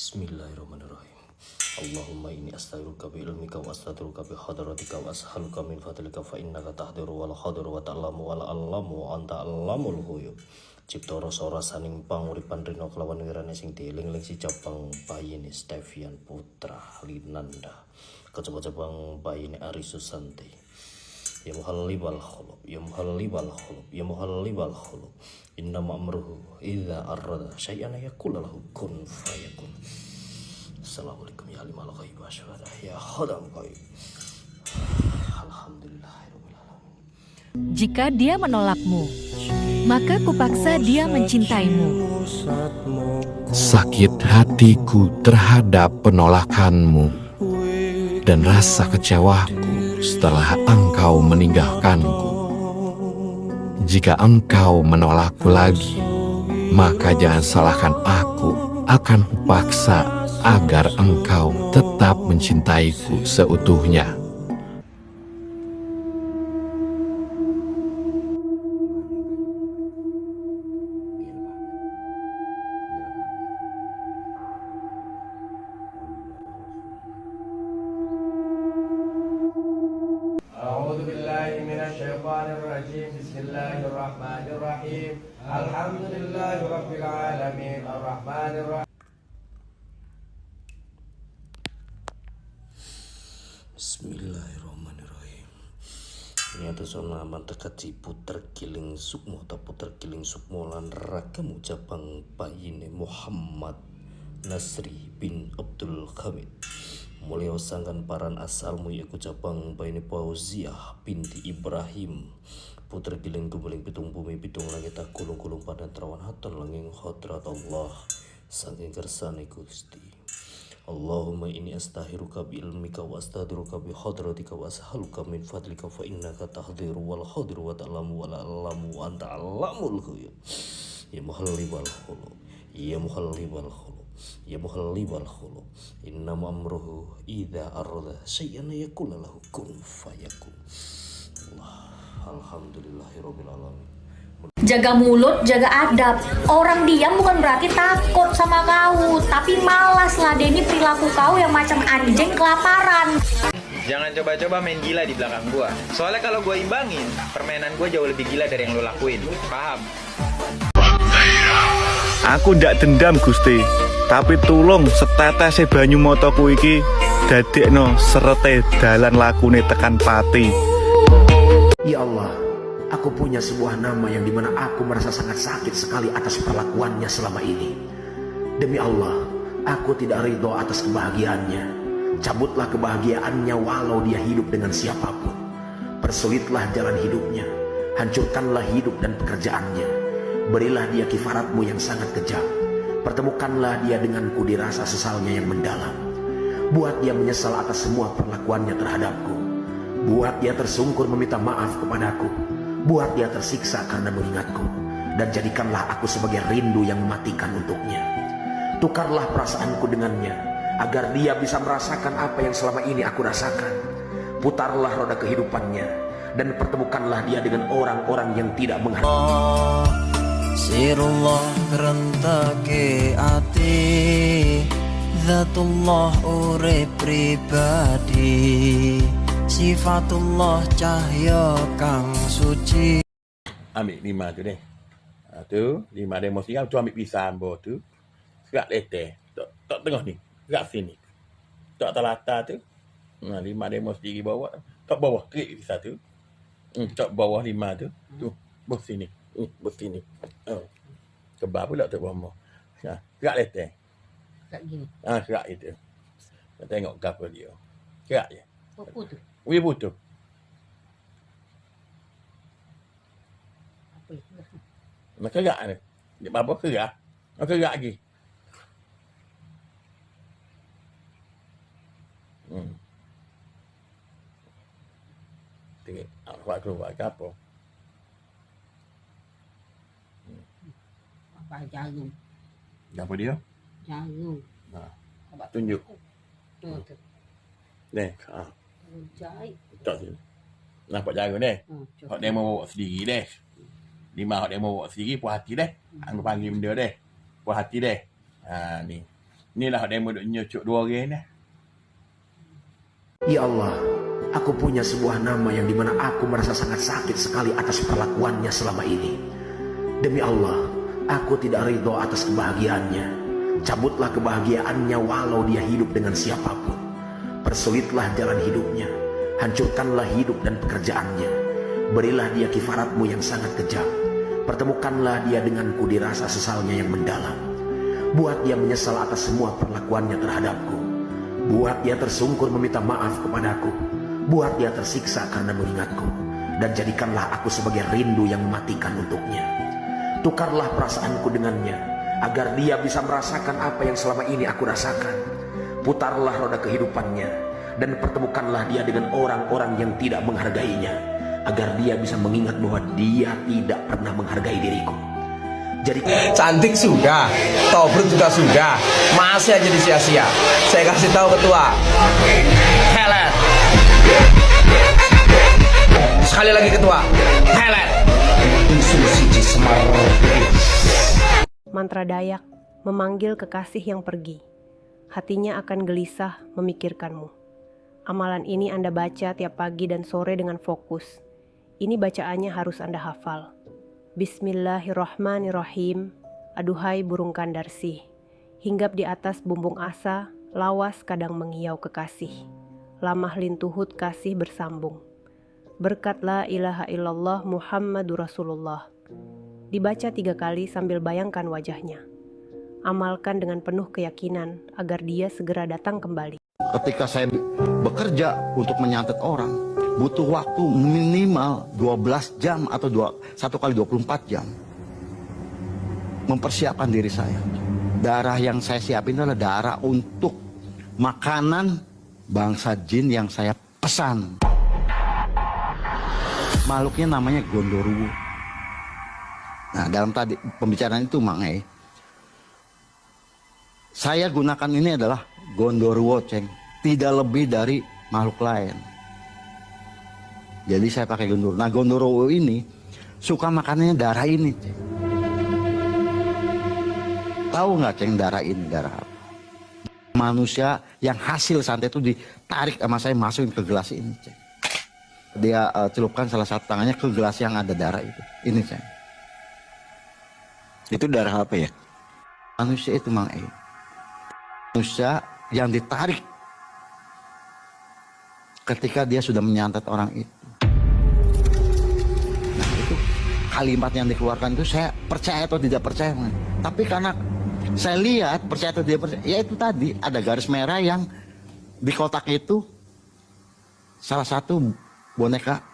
Bismillahirrahmanirrahim. Allahumma inni astaghfiruka bi ilmika wa astaghfiruka bi hadratika wa as'aluka min fadlika fa innaka tahdiru wal hadiru wa ta'lamu wal alamu wa anta alamul ghuyub. Cipta rasa rasaning panguripan rina kelawan wirane sing dieling-eling si cabang bayine Stevian Putra Linanda. Kecabang bayine Ari Susanti. Ya muhallibal khulub, ya muhallibal khulub, ya muhallibal khulub. Innama amruhu idza arada syai'an yaqul lahu kun fayakun. Assalamualaikum ya alimal ghaib wa syahada ya khadam ghaib. Alhamdulillahirabbil alamin. Jika dia menolakmu, maka kupaksa dia mencintaimu. Sakit hatiku terhadap penolakanmu dan rasa kecewaku setelah engkau meninggalkanku. Jika engkau menolakku lagi, maka jangan salahkan aku. Akan kupaksa agar engkau tetap mencintaiku seutuhnya. Bismillahirrahmanirrahim. Alhamdulillahirabbil alamin arrahmanirrahim. Bismillahirrahmanirrahim. Ini ada nama dekat puter kiling sukmo atau puter kiling sukmo lan rakamu cabang bayine Muhammad Nasri bin Abdul Hamid. Mulia sangkan paran asalmu yaku cabang bayine Fauziah binti Ibrahim. Putra giling gumeling pitung bumi pitung langit kulung-kulung padan terawan haton langing khadrat Allah saking kersane Gusti. Allahumma inni astahiruka bi ilmika wa astadhiruka bi hadratika wa as'aluka min fadlika fa innaka tahdiru wal hadiru wa ta'lamu wa la alamu wa anta alamul ghuyub. Ya muhallibal khulub, ya muhallibal khulub, ya muhallibal khulub. Innama amruhu idza arada syai'an yaqul lahu kun fayakun. Alhamdulillahirabbil alamin. Jaga mulut, jaga adab. Orang diam bukan berarti takut sama kau, tapi malas ngadeni perilaku kau yang macam anjing kelaparan. Jangan coba-coba main gila di belakang gua. Soalnya kalau gua imbangin, permainan gua jauh lebih gila dari yang lo lakuin. Paham? Aku ndak dendam Gusti, tapi tulung setetese banyu motoku iki dadekno serete dalan lakune tekan pati. Ya Allah, aku punya sebuah nama yang dimana aku merasa sangat sakit sekali atas perlakuannya selama ini. Demi Allah, aku tidak ridho atas kebahagiaannya. Cabutlah kebahagiaannya walau dia hidup dengan siapapun. Persulitlah jalan hidupnya. Hancurkanlah hidup dan pekerjaannya. Berilah dia kifaratmu yang sangat kejam. Pertemukanlah dia denganku di rasa sesalnya yang mendalam. Buat dia menyesal atas semua perlakuannya terhadapku. Buat dia tersungkur meminta maaf kepadaku. Buat dia tersiksa karena mengingatku. Dan jadikanlah aku sebagai rindu yang mematikan untuknya. Tukarlah perasaanku dengannya, agar dia bisa merasakan apa yang selama ini aku rasakan. Putarlah roda kehidupannya, dan pertemukanlah dia dengan orang-orang yang tidak menghargai. Sirullah gerentake ati, Zatullah urip pribadi, Sifatullah cahya kang suci. Ambil 5 tu deh. Tu 5 demo siang tu ambil pisang bo tu. Serak leteh. Tak tengah ni. Serak sini. Tak telata tu. 5 demo sendiri bawa. Tak bawah krik pisang tu. Tak bawah 5 tu. Tu bos sini. Bos sini. Kebab pula tak bawah. Serak leteh. Serak gini. Serak itu. Nak tengok kapal dia. Serak je. Apa tu? Wih butuh. Apa itu? Nak kerak ni. Dia apa kerak? Nak kerak lagi. Tengok. Awak keluar ke apa? Apa jarum? Apa dia? Jarum. Tunjuk. Tu. Ni. Jahit. Tak tu. Nampak jarum ni. Hak demo bawa sendiri deh. 5 hak demo bawa sendiri puas hati deh. Hang panggil benda deh. Puas hati deh. Ni. Inilah demo duk nyucuk 2 orang ni. Ya Allah, aku punya sebuah nama yang dimana aku merasa sangat sakit sekali atas perlakuannya selama ini. Demi Allah, aku tidak ridho atas kebahagiaannya. Cabutlah kebahagiaannya walau dia hidup dengan siapapun. Persulitlah jalan hidupnya. Hancurkanlah hidup dan pekerjaannya. Berilah dia kifaratmu yang sangat kejam. Pertemukanlah dia denganku di rasa sesalnya yang mendalam. Buat dia menyesal atas semua perlakuannya terhadapku. Buat dia tersungkur meminta maaf kepadaku. Buat dia tersiksa karena mengingatku. Dan jadikanlah aku sebagai rindu yang mematikan untuknya. Tukarlah perasaanku dengannya, agar dia bisa merasakan apa yang selama ini aku rasakan. Putarlah roda kehidupannya, dan pertemukanlah dia dengan orang-orang yang tidak menghargainya, agar dia bisa mengingat bahwa dia tidak pernah menghargai diriku. Jadi Cantik sudah, tobruk juga sudah, masih aja disia-sia. Saya kasih tahu ketua, pelet. Sekali lagi ketua, pelet. Mantra Dayak memanggil kekasih yang pergi. Hatinya akan gelisah memikirkanmu. Amalan ini Anda baca tiap pagi dan sore dengan fokus. Ini bacaannya harus Anda hafal. Bismillahirrahmanirrahim. Aduhai burung kandarsi, hinggap di atas bumbung asa, lawas kadang mengiau kekasih. Lamah lintuhut kasih bersambung. Berkat la ilaha illallah Muhammadur Rasulullah. Dibaca 3 kali sambil bayangkan wajahnya. Amalkan dengan penuh keyakinan agar dia segera datang kembali. Ketika saya bekerja untuk menyantet orang, butuh waktu minimal 12 jam atau 1 kali 24 jam. Mempersiapkan diri saya. Darah yang saya siapin adalah darah untuk makanan bangsa jin yang saya pesan. Makhluknya namanya Gondoruo. Nah, dalam tadi pembicaraan itu Mang E, saya gunakan ini adalah Gondoruo, Ceng. Tidak lebih dari makhluk lain. Jadi saya pakai Gondoruo. Nah, Gondoruo ini suka makanannya darah ini, Ceng. Tahu nggak, Ceng, darah ini darah apa? Manusia yang hasil santet itu ditarik sama saya, masukin ke gelas ini, Ceng. Dia celupkan salah satu tangannya ke gelas yang ada darah itu. Ini, Ceng. Itu darah apa ya? Manusia itu, Mang E. Manusia yang ditarik ketika dia sudah menyantet orang itu. Nah, itu kalimat yang dikeluarkan itu saya percaya atau tidak percaya. Tapi karena saya lihat percaya atau tidak percaya, ya itu tadi ada garis merah yang di kotak itu salah satu boneka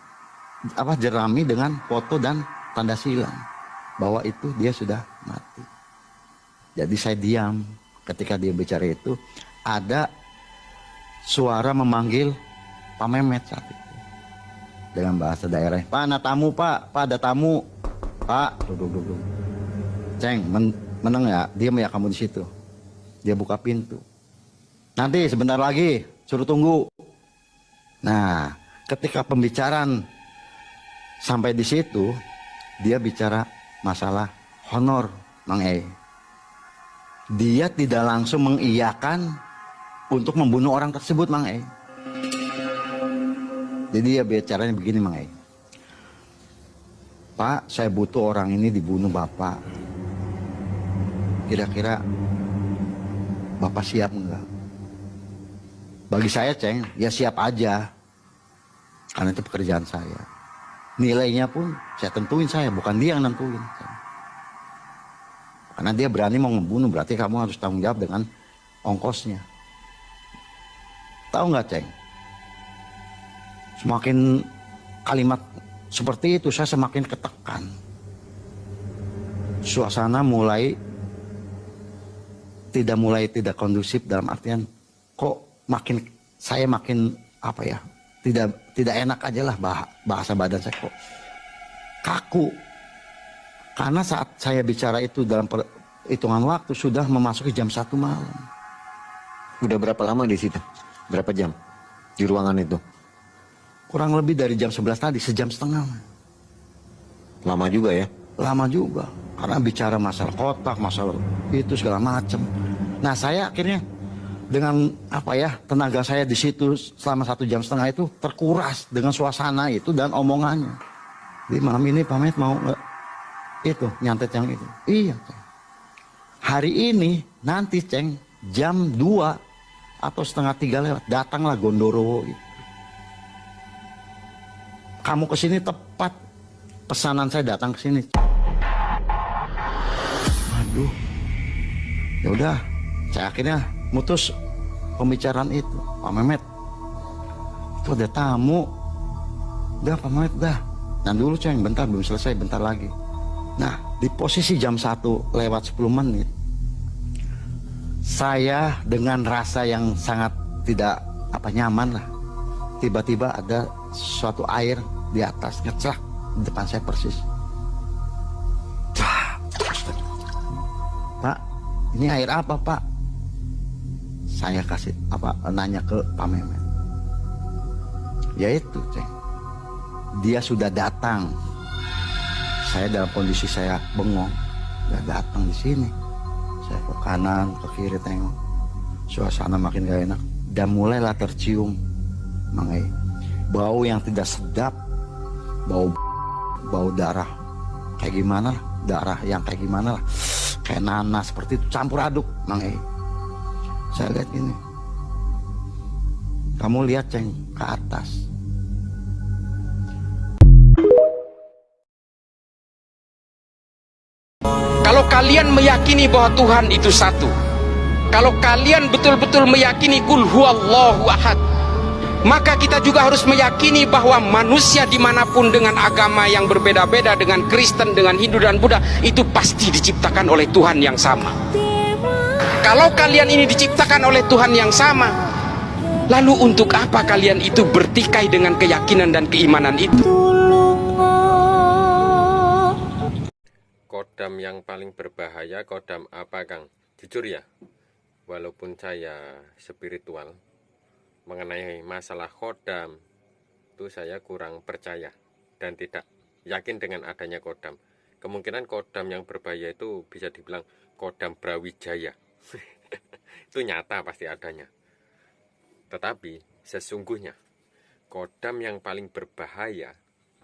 jerami dengan foto dan tanda silang bahwa itu dia sudah mati. Jadi saya diam ketika dia bicara itu. Ada suara memanggil Pak Mehmet saat itu dengan bahasa daerah. Pak, ada tamu, Pak. Pak, ada tamu. Pak, duduk. Ceng, meneng ya, diam ya kamu di situ. Dia buka pintu. Nanti sebentar lagi, suruh tunggu. Nah, ketika pembicaraan sampai di situ, dia bicara masalah honor, Mang E. Dia tidak langsung mengiyakan untuk membunuh orang tersebut, Mang E. Jadi dia bicaranya begini, Mang E. Pak, saya butuh orang ini dibunuh Bapak. Kira-kira Bapak siap enggak? Bagi saya, Ceng, ya siap aja. Karena itu pekerjaan saya. Nilainya pun saya tentuin saya, bukan dia yang nentuin. Karena dia berani mau membunuh, berarti kamu harus tanggung jawab dengan ongkosnya. Tahu nggak, Ceng? Semakin kalimat seperti itu, saya semakin ketekan. Suasana mulai tidak kondusif, dalam artian kok saya makin apa ya? Tidak enak aja lah bahasa badan saya kok kaku. Karena saat saya bicara itu dalam hitungan waktu sudah memasuki jam 1 malam. Udah berapa lama di situ? Berapa jam di ruangan itu? Kurang lebih dari jam 11 tadi, sejam setengah. Lama juga ya? Lama juga. Karena bicara masalah kotak, masalah itu segala macam. Nah saya akhirnya dengan tenaga saya di situ selama 1,5 jam itu terkuras dengan suasana itu dan omongannya. Jadi malam ini pamit mau nggak itu nyantet yang itu? Iya. Hari ini nanti Ceng jam 2 atau 2:30 lewat datanglah Gondorowo. Kamu kesini tepat, pesanan saya datang ke sini. Aduh, ya udah, saya akhirnya mutus pembicaraan itu. Pak Mehmet, itu ada tamu. Udah Pak Mehmet, udah. Dan dulu Ceng, bentar belum selesai, bentar lagi. Nah, di posisi jam 1 lewat 10 menit, saya dengan rasa yang sangat tidak nyaman lah. Tiba-tiba ada suatu air di atas ngeclak di depan saya persis. Pak, ini air apa Pak? Saya kasih nanya ke Pak Mehmet. Ya itu Ceng, dia sudah datang. Saya dalam kondisi saya bengong, udah datang di sini. Saya ke kanan, ke kiri tengok, suasana makin gak enak. Dan mulailah tercium Mangai, bau yang tidak sedap, bau darah kayak gimana lah, darah yang kayak gimana lah, kayak nanas seperti itu campur aduk Mangai. Saya lihat gini, kamu lihat Ceng ke atas. Kalau kalian meyakini bahwa Tuhan itu satu, kalau kalian betul-betul meyakini kul huwallahu ahad, maka kita juga harus meyakini bahwa manusia dimanapun dengan agama yang berbeda-beda, dengan Kristen, dengan Hindu dan Buddha, itu pasti diciptakan oleh Tuhan yang sama. Kalau kalian ini diciptakan oleh Tuhan yang sama, lalu untuk apa kalian itu bertikai dengan keyakinan dan keimanan itu? Kodam yang paling berbahaya kodam apa Kang? Jujur ya, walaupun saya spiritual, mengenai masalah kodam itu saya kurang percaya dan tidak yakin dengan adanya kodam. Kemungkinan kodam yang berbahaya itu bisa dibilang kodam Brawijaya. Itu nyata pasti adanya. Tetapi sesungguhnya kodam yang paling berbahaya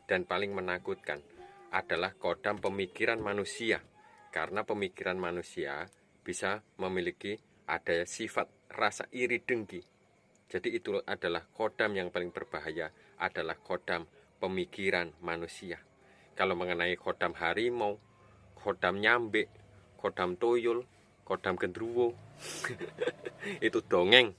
dan paling menakutkan adalah kodam pemikiran manusia. Karena pemikiran manusia bisa memiliki ada sifat rasa iri dengki. Jadi itu adalah kodam yang paling berbahaya, adalah kodam pemikiran manusia. Kalau mengenai kodam harimau, kodam nyambe, kodam tuyul, kodam gendruwo, itu dongeng.